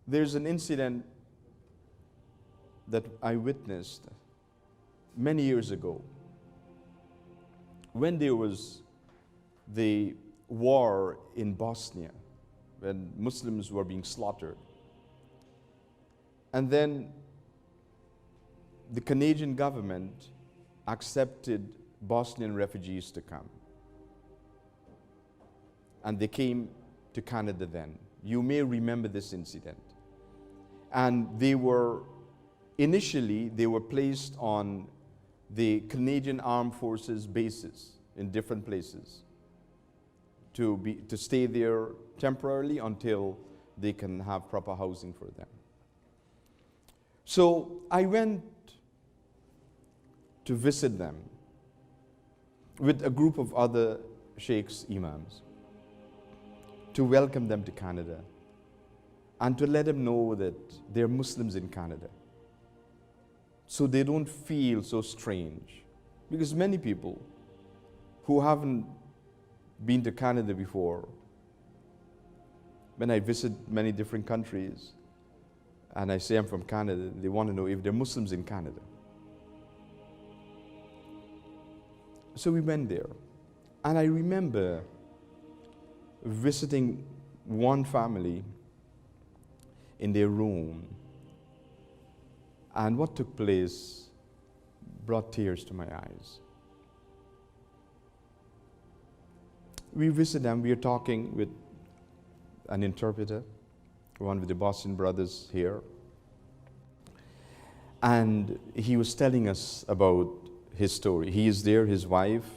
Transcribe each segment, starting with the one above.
There's an incident that I witnessed many years ago when there was the war in Bosnia, when Muslims were being slaughtered. And then the Canadian government accepted Bosnian refugees to come. And they came to Canada then. You may remember this incident. And initially they were placed on the Canadian Armed Forces bases in different places to stay there temporarily until they can have proper housing for them. So I went to visit them with a group of other sheikhs, imams, to welcome them to Canada and to let them know that they're Muslims in Canada, so they don't feel so strange. Because many people who haven't been to Canada before, when I visit many different countries and I say I'm from Canada, they want to know if they're Muslims in Canada. So we went there, and I remember visiting one family in their room, and what took place brought tears to my eyes. We visited them, we were talking with an interpreter, one of the Bosnian brothers here, and he was telling us about his story. He is there, his wife,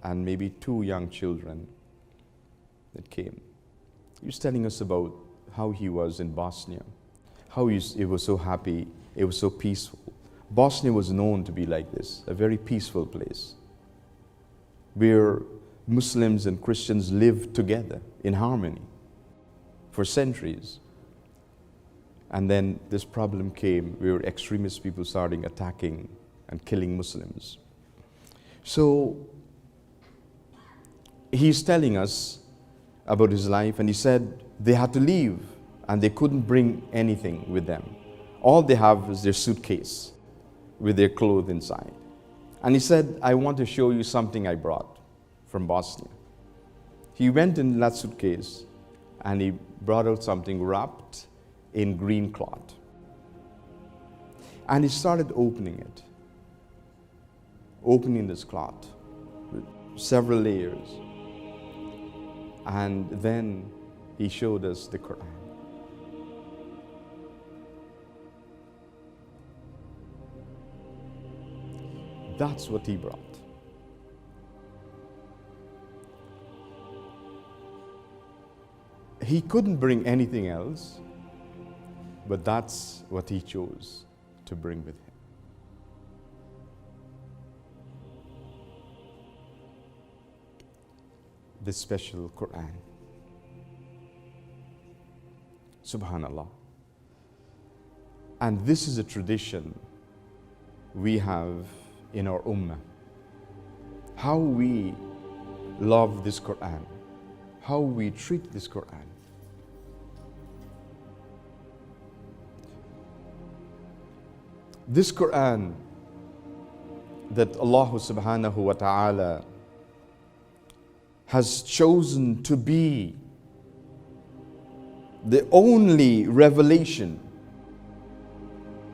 and maybe 2 young children that came. He was telling us about how he was in Bosnia, how it was so happy, it was so peaceful. Bosnia was known to be like this, a very peaceful place, where Muslims and Christians lived together in harmony for centuries. And then this problem came where extremist people started attacking and killing Muslims. So he's telling us about his life, and he said they had to leave and they couldn't bring anything with them. All they have is their suitcase with their clothes inside. And he said, I want to show you something I brought from Bosnia. He went in that suitcase and he brought out something wrapped in green cloth. And he started opening this cloth with several layers. And then he showed us the Qur'an. That's what he brought. He couldn't bring anything else, but that's what he chose to bring with him. The special Qur'an. Subhanallah. And this is a tradition we have in our ummah. How we love this Qur'an, how we treat this Qur'an. This Qur'an that Allah subhanahu wa ta'ala has chosen to be the only revelation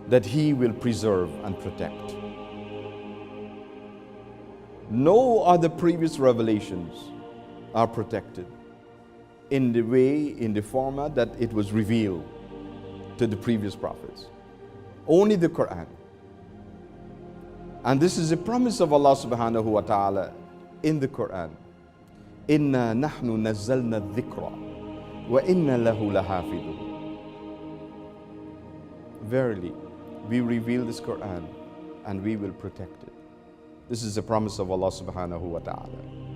that He will preserve and protect. No other previous revelations are protected in the way, in the format that it was revealed to the previous prophets. Only the Qur'an. And this is a promise of Allah subhanahu wa ta'ala in the Qur'an. Inna nahnu nazzalna dhikra wa inna lahu lahafidun. Verily, we reveal this Qur'an and we will protect it. This is a promise of Allah subhanahu wa ta'ala.